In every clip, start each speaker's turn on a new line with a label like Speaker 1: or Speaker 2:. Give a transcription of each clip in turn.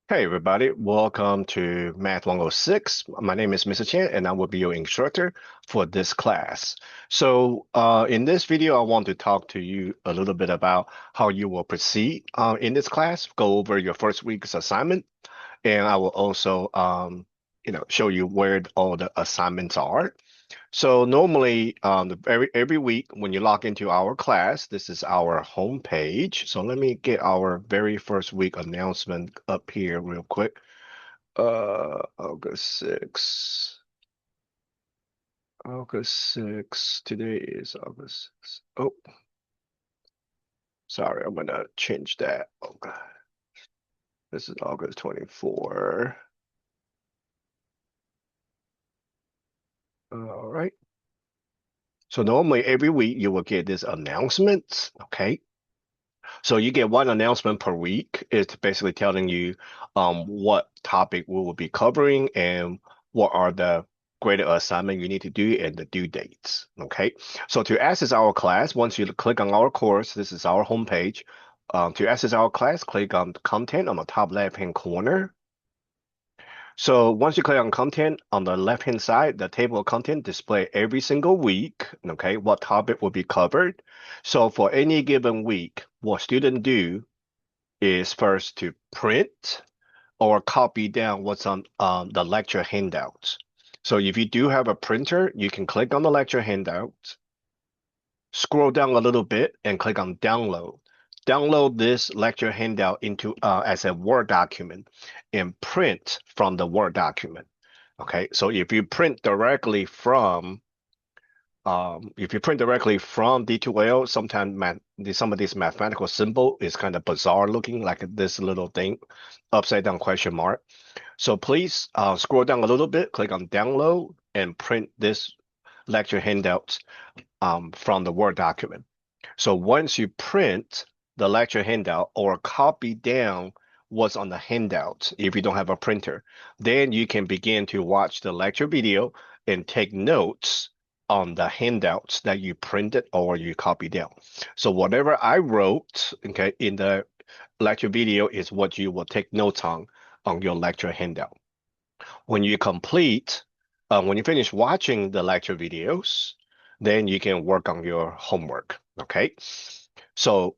Speaker 1: Hey everybody, welcome to Math 106. My name is Mr. Chen and I will be your instructor for this class. In this video, I want to talk to you a little bit about how you will proceed in this class, go over your first week's assignment, and I will also show you where all the assignments are. So normally, every week when you log into our class, this is our home page. So let me get our very first week announcement up here real quick. August 6th. August 6th. Today is August 6th. Oh, sorry, I'm gonna change that. Okay. This is August 24th. All right. So normally every week you will get this announcement. Okay. So you get one announcement per week. It's basically telling you what topic we will be covering and what are the graded assignment you need to do and the due dates. Okay. So to access our class, once you click on our course, this is our homepage. To access our class, click on content on the top left-hand corner. So once you click on content on the left-hand side, the table of content display every single week, okay, what topic will be covered. So for any given week, what students do is first to print or copy down what's on the lecture handouts. So if you do have a printer, you can click on the lecture handouts, scroll down a little bit and click on download. Download this lecture handout into as a Word document and print from the Word document. Okay, so if you print directly from D2L, sometimes some of these mathematical symbol is kind of bizarre looking, like this little thing, upside down question mark. So please scroll down a little bit, click on download, and print this lecture handout from the Word document. So once you print the lecture handout or copy down what's on the handout, if you don't have a printer, then you can begin to watch the lecture video and take notes on the handouts that you printed or you copy down. So whatever I wrote, okay, in the lecture video is what you will take notes on your lecture handout. When you complete, when you finish watching the lecture videos, then you can work on your homework. Okay. So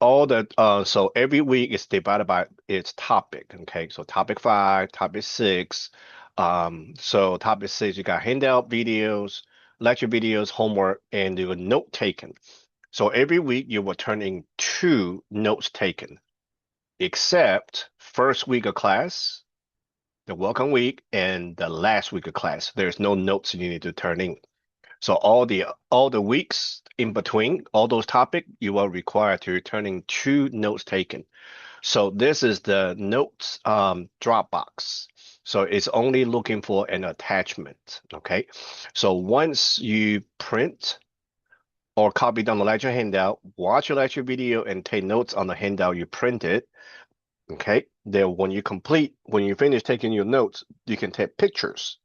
Speaker 1: so every week is divided by its topic. Okay. So topic 5, topic 6. So topic 6, you got handout videos, lecture videos, homework, and your note taken. So every week you will turn in 2 notes taken, except first week of class, the welcome week, and the last week of class. There's no notes you need to turn in. So all the weeks in between, all those topics, you are required to turn in 2 notes taken. So this is the notes Dropbox. So it's only looking for an attachment. Okay. So once you print or copy down the lecture handout, watch your lecture video and take notes on the handout you printed. Okay. Then when you finish taking your notes, you can take pictures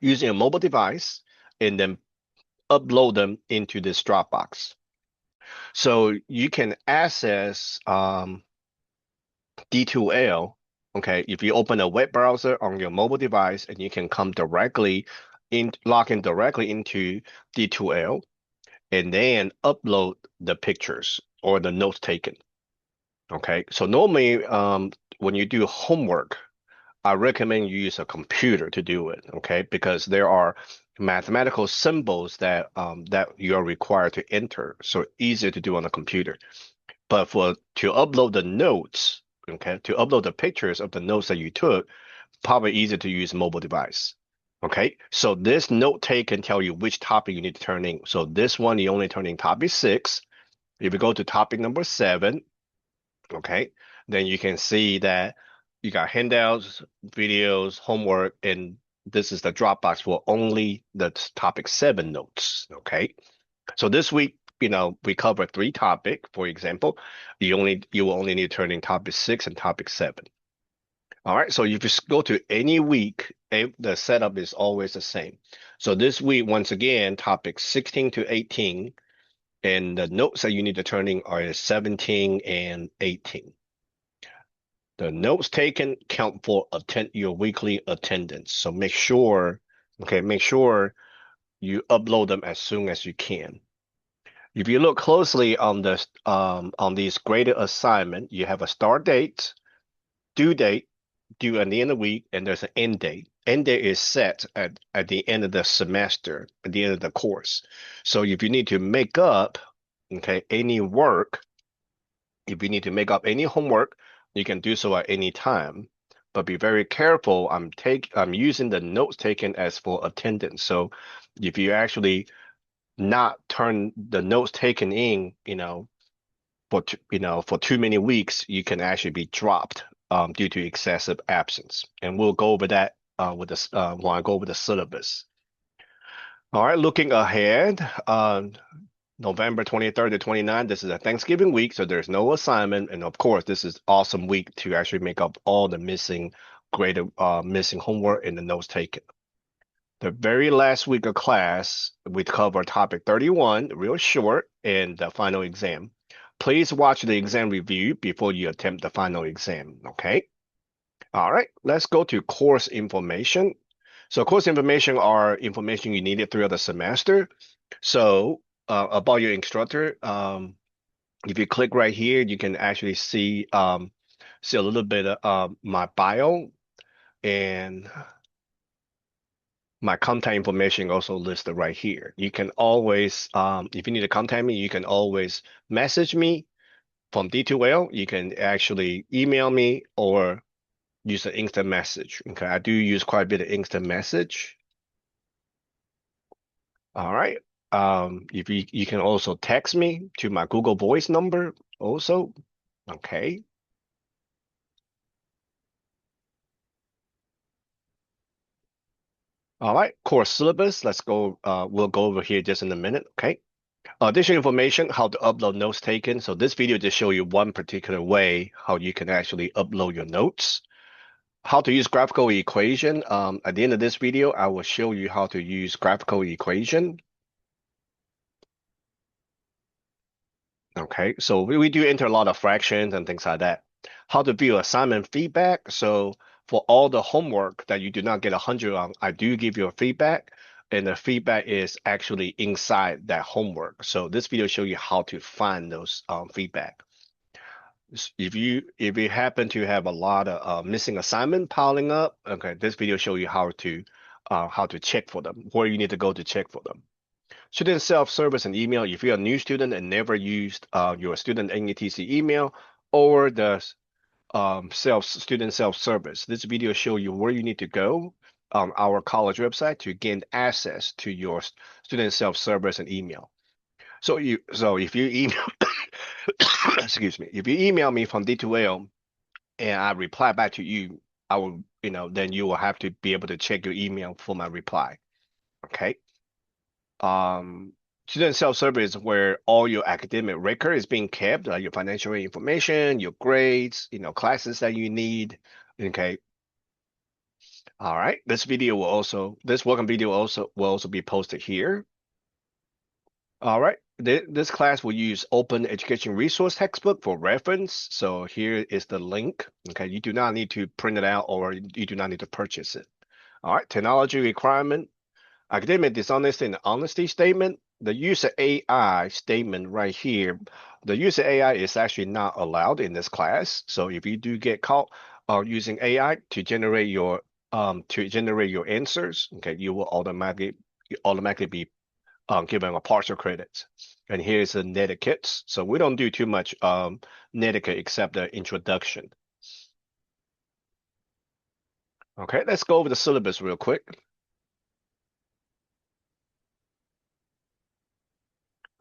Speaker 1: using a mobile device and then upload them into this Dropbox. So you can access D2L, okay, if you open a web browser on your mobile device and you can log in directly into D2L and then upload the pictures or the notes taken. Okay, so normally when you do homework, I recommend you use a computer to do it, okay? Because there are mathematical symbols that you are required to enter, so easier to do on a computer. But to upload the notes, okay, to upload the pictures of the notes that you took, probably easier to use mobile device. Okay, so this note take can tell you which topic you need to turn in. So this one, you only turn in topic 6. If you go to topic number 7, okay, then you can see that you got handouts, videos, homework, and this is the Dropbox for only the topic 7 notes. Okay. So this week, we covered 3 topics. For example, you will only need to turn in topic 6 and topic 7. All right. So if you just go to any week, the setup is always the same. So this week, once again, topic 16 to 18, and the notes that you need to turn in are 17 and 18. The notes taken count for attend your weekly attendance. So make sure, okay, make sure you upload them as soon as you can. If you look closely on the on these graded assignment, you have a start date, due date, due at the end of the week, and there's an end date. End date is set at the end of the semester, at the end of the course. So if you need to make up, okay, any work, if you need to make up any homework, you can do so at any time. But be very careful. I'm using the notes taken as for attendance. So if you actually not turn the notes taken in, for too many weeks, you can actually be dropped due to excessive absence. And we'll go over that with this when I go over the syllabus. All right, looking ahead, November 23rd to 29th, this is a Thanksgiving week, so there's no assignment. And of course, this is awesome week to actually make up all the missing homework and the notes taken. The very last week of class, we cover topic 31, real short, and the final exam. Please watch the exam review before you attempt the final exam, okay? All right, let's go to course information. So course information are information you needed throughout the semester. So about your instructor, if you click right here, you can actually see a little bit of my bio, and my contact information also listed right here. You can always, if you need to contact me, you can always message me from D2L. You can actually email me or use an instant message. Okay, I do use quite a bit of instant message. All right. If you can also text me to my Google Voice number also. Okay. All right. Course syllabus. Let's go. We'll go over here just in a minute. Okay. Additional information, how to upload notes taken. So this video just show you one particular way how you can actually upload your notes. How to use graphical equation. At the end of this video, I will show you how to use graphical equation. Okay, so we do enter a lot of fractions and things like that. How to view assignment feedback. So for all the homework that you do not get 100 on, I do give you a feedback, and the feedback is actually inside that homework. So this video show you how to find those feedback. If you happen to have a lot of missing assignment piling up, okay, this video show you how to check for them, where you need to go to check for them. Student self-service and email. If you're a new student and never used your student NETC email or the student self-service, this video show you where you need to go on our college website to gain access to your student self-service and email. So if you email excuse me, if you email me from D2L and I reply back to you, I will, then you will have to be able to check your email for my reply. Okay. Um, Student self-service is where all your academic record is being kept, like your financial information, your grades, classes that you need. Okay. All right. This welcome video will also be posted here. All right. This class will use Open Education Resource Textbook for reference. So here is the link. Okay. You do not need to print it out or you do not need to purchase it. All right. Technology requirement. Academic dishonesty and honesty statement. The use of AI statement right here. The use of AI is actually not allowed in this class. So if you do get caught using AI to generate your answers, okay, you will automatically be given a partial credit. And here's the netiquette. So we don't do too much netiquette except the introduction. Okay, let's go over the syllabus real quick.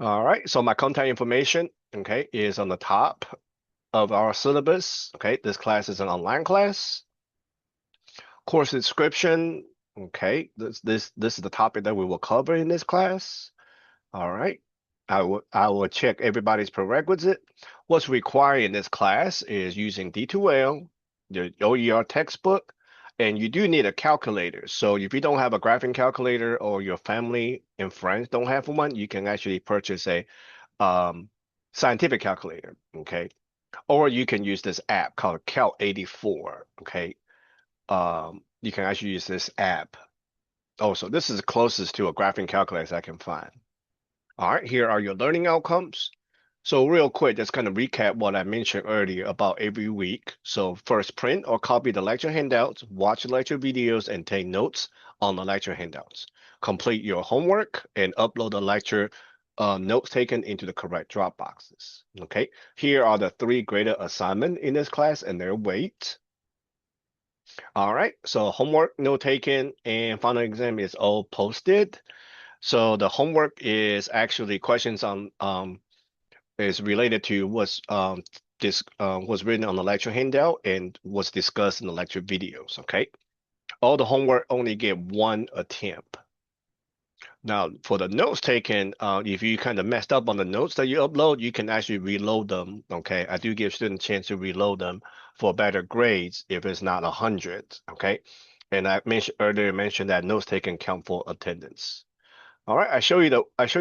Speaker 1: All right, so my contact information, okay, is on the top of our syllabus. Okay, this class is an online class. Course description, okay, this is the topic that we will cover in this class. All right, I will check everybody's prerequisite. What's required in this class is using D2L, the OER textbook, and you do need a calculator. So if you don't have a graphing calculator or your family and friends don't have one, you can actually purchase a scientific calculator. Okay. Or you can use this app called Calc 84. Okay. You can actually use this app. Oh, so this is the closest to a graphing calculator I can find. All right, here are your learning outcomes. So real quick, just kind of recap what I mentioned earlier about every week. So first, print or copy the lecture handouts, watch lecture videos, and take notes on the lecture handouts. Complete your homework and upload the lecture notes taken into the correct drop boxes. Okay, here are the three graded assignments in this class and their weight. All right, so homework, note taken, and final exam is all posted. So the homework is actually questions on is related to what's written on the lecture handout and what's discussed in the lecture videos. Okay, all the homework only get one attempt. Now, for the notes taken, if you kind of messed up on the notes that you upload, you can actually reload them. Okay, I do give students a chance to reload them for better grades if it's not 100. Okay, and I mentioned that notes taken count for attendance. All right, I show you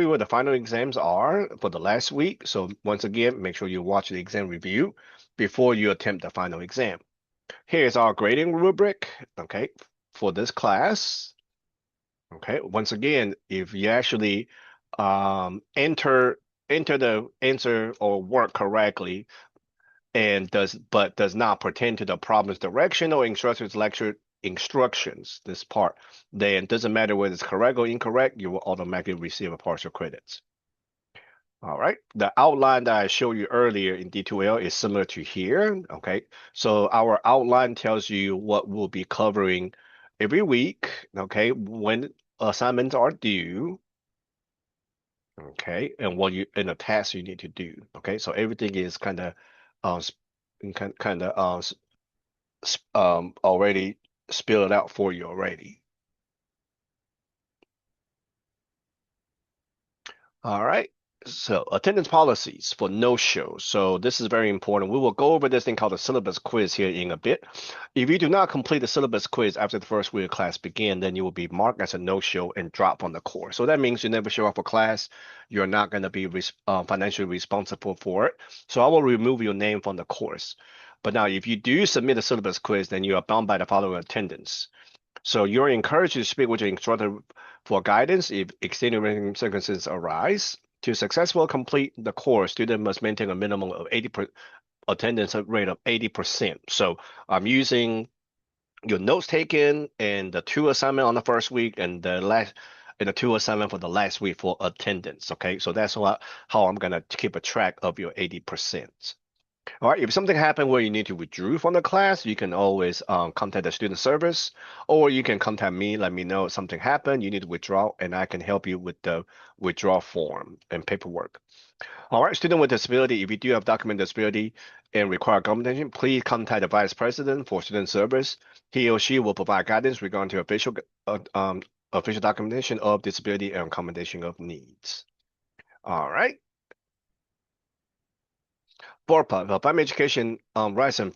Speaker 1: what the final exams are for the last week. So once again, make sure you watch the exam review before you attempt the final exam. Here's our grading rubric, okay, for this class. Okay, once again, if you actually enter the answer or work correctly and does not pertain to the problem's direction or instructor's lecture instructions, this part, then it doesn't matter whether it's correct or incorrect, you will automatically receive a partial credits. All right, the outline that I showed you earlier in D2L is similar to here. Okay, so our outline tells you what we'll be covering every week. Okay, when assignments are due. Okay, and what you and the tasks you need to do. Okay, so everything is kind of uh, kind of already spelled out for you already. All right. So attendance policies for no-shows. So this is very important. We will go over this thing called the syllabus quiz here in a bit. If you do not complete the syllabus quiz after the first week of class begin, then you will be marked as a no-show and drop from the course. So that means you never show up for class. You're not going to be financially responsible for it. So I will remove your name from the course. But now, if you do submit a syllabus quiz, then you are bound by the following attendance. So you're encouraged to speak with your instructor for guidance if extenuating circumstances arise. To successfully complete the course, student must maintain a minimum of 80% attendance rate of 80%. So I'm using your notes taken and the two assignment on the first week and the two assignment for the last week for attendance. Okay, so that's how I'm gonna keep a track of your 80%. All right, if something happened where you need to withdraw from the class, you can always contact the student service, or you can contact me, let me know something happened, you need to withdraw, and I can help you with the withdrawal form and paperwork. All right, student with disability, if you do have document disability and require accommodation, please contact the Vice President for Student Service. He or she will provide guidance regarding to official documentation of disability and accommodation of needs. All right. BORPA, the Primary Education Rights and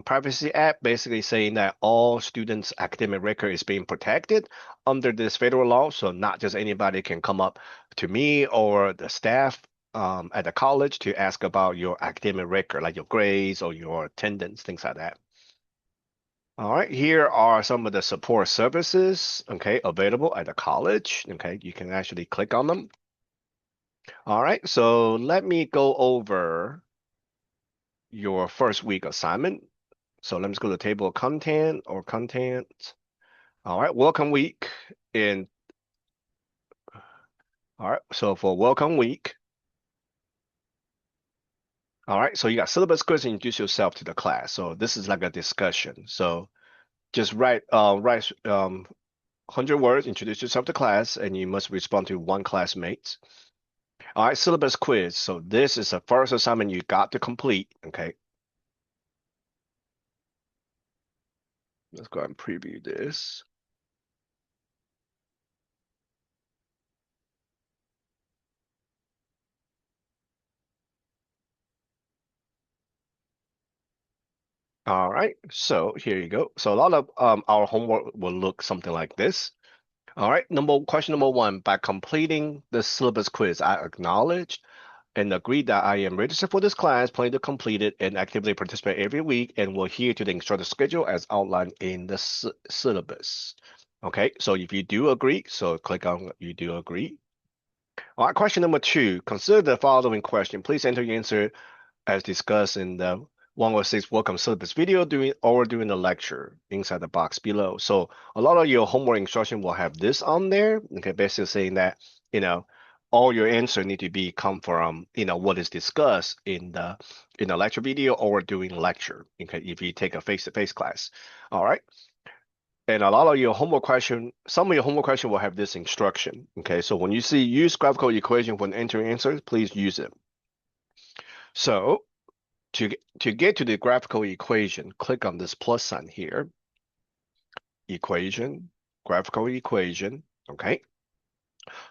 Speaker 1: Privacy Act, basically saying that all students' academic record is being protected under this federal law. So not just anybody can come up to me or the staff at the college to ask about your academic record, like your grades or your attendance, things like that. All right, here are some of the support services, okay, available at the college. Okay, you can actually click on them. All right, so let me go over your first week assignment. So let me go to the table of content or content. All right, welcome week. And all right, so for welcome week, all right, so you got syllabus quiz and introduce yourself to the class. So this is like a discussion. So just write 100 words, introduce yourself to class, and you must respond to one classmate. All right, syllabus quiz. So this is the first assignment you got to complete. Okay, let's go ahead and preview this. All right, so here you go. So a lot of our homework will look something like this. All right, question number one, by completing the syllabus quiz, I acknowledge and agree that I am registered for this class, plan to complete it, and actively participate every week, and will adhere to the instructor schedule as outlined in the syllabus. Okay, so if you do agree, so click on you do agree. All right, question number 2. Consider the following question. Please enter your answer as discussed in the 106 welcome syllabus video during the lecture inside the box below. So a lot of your homework instruction will have this on there. Okay, basically saying that, all your answer need to be come from, what is discussed in the lecture video or during lecture. Okay, if you take a face-to-face class. All right. And a lot of your homework question, some of your homework question will have this instruction. Okay, so when you see use graphical equation when entering answers, please use it. So to get to the graphical equation, click on this plus sign here. Equation, graphical equation. Okay.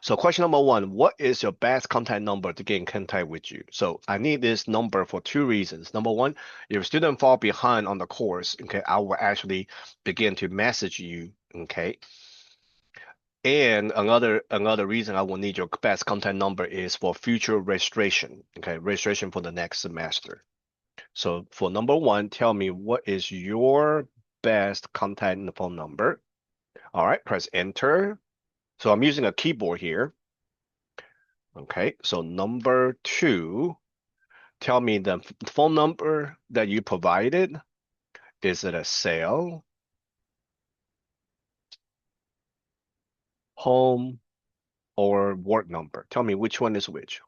Speaker 1: So question number 1, what is your best contact number to get in contact with you? So I need this number for 2 reasons. Number 1, if a student fall behind on the course, okay, I will actually begin to message you, okay? And another reason I will need your best contact number is for future registration, okay, registration for the next semester. So for number 1, tell me what is your best contact phone number. All right, press enter. So I'm using a keyboard here. Okay, so number 2, tell me the phone number that you provided. Is it a cell, home, or work number? Tell me which one is which.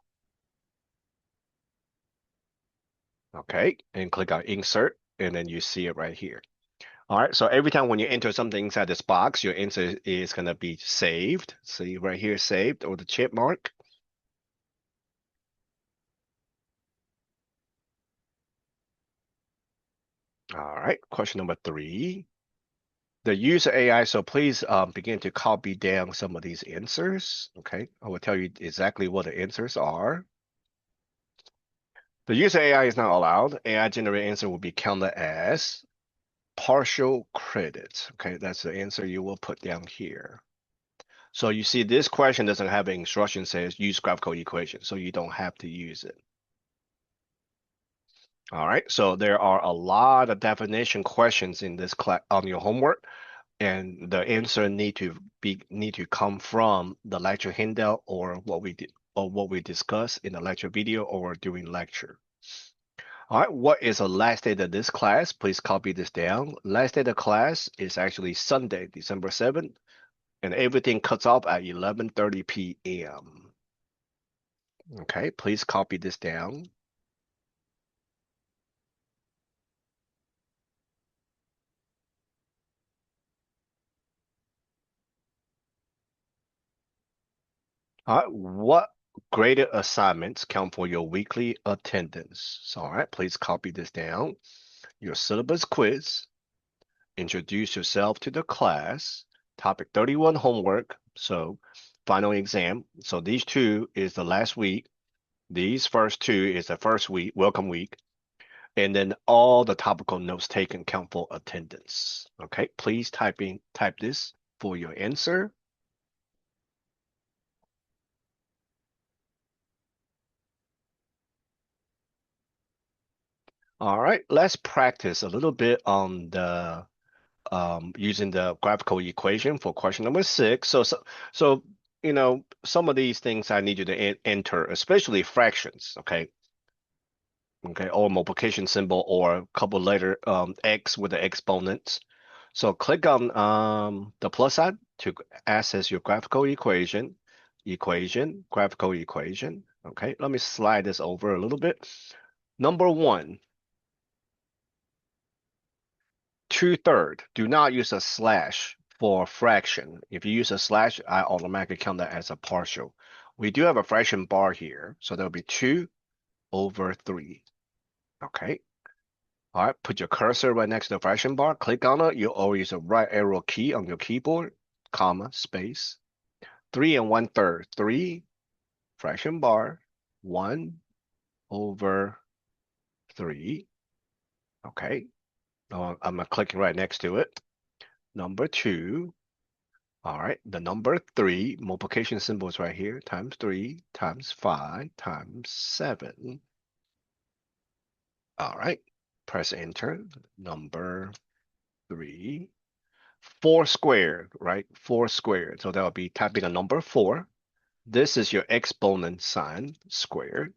Speaker 1: Okay, and click on insert, and then you see it right here. All right, so every time when you enter something inside this box, your answer is going to be saved. See right here, saved, or the check mark. All right, question number 3. The user AI, so please begin to copy down some of these answers. Okay, I will tell you exactly what the answers are. The user AI is not allowed. AI generated answer will be counted as partial credit. Okay, that's the answer you will put down here. So you see this question doesn't have an instruction says use graphical equation, so you don't have to use it. All right, so there are a lot of definition questions in this class on your homework, and the answer need to come from the lecture handout or what we discussed in the lecture video or during lecture. All right, what is the last day of this class? Please copy this down. Last day of the class is actually Sunday, December 7th, and everything cuts off at 11:30 p.m. Okay, please copy this down. All right, what graded assignments count for your weekly attendance? So, all right, please copy this down. Your syllabus quiz, introduce yourself to the class, topic 31 homework, so final exam. So these 2 is the last week. These first 2 is the first week, welcome week. And then all the topical notes taken count for attendance. Okay, please type this for your answer. All right, let's practice a little bit on the using the graphical equation for question number 6. So some of these things I need you to enter, especially fractions. Okay, or multiplication symbol or a couple letter x with the exponents. So click on the plus sign to access your graphical equation. Graphical equation. Okay, let me slide this over a little bit. Number 1, 2/3. Do not use a slash for fraction. If you use a slash, I automatically count that as a partial. We do have a fraction bar here, so that'll be 2/3. Okay. All right, put your cursor right next to the fraction bar, click on it. You always use the right arrow key on your keyboard, comma, space. 3 1/3. 3, fraction bar, 1/3. Okay. I'm clicking right next to it. Number 2, All right, the number 3, multiplication symbol is right here, times 3 times 5 times 7. All right, press enter. Number 3, 4 squared, right? 4 squared. So that would be typing a number 4. This is your exponent sign, squared.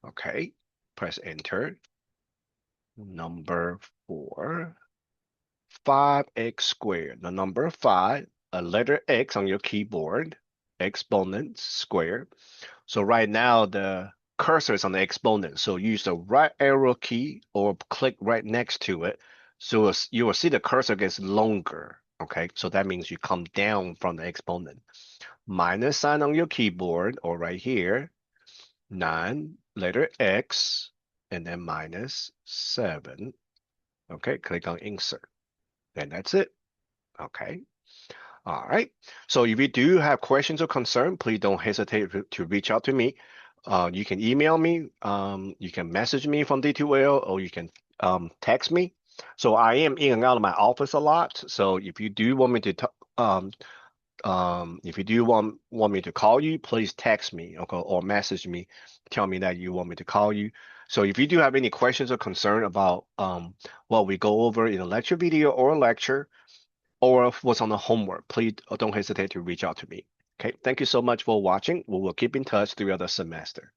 Speaker 1: Okay, press enter. Number 4, 5x squared. The number 5, a letter X on your keyboard, exponent squared. So right now the cursor is on the exponent. So use the right arrow key or click right next to it. So you will see the cursor gets longer. Okay, so that means you come down from the exponent. Minus sign on your keyboard or right here, 9, letter X, and then minus 7. Okay, click on insert. And that's it. Okay. All right. So if you do have questions or concern, please don't hesitate to reach out to me. You can email me, you can message me from D2L, or you can text me. So I am in and out of my office a lot. So if you do want me to if you do want me to call you, please text me, okay, or message me, tell me that you want me to call you. So if you do have any questions or concern about what we go over in a lecture video or a lecture, or what's on the homework, please don't hesitate to reach out to me. Okay, thank you so much for watching. We will keep in touch throughout the semester.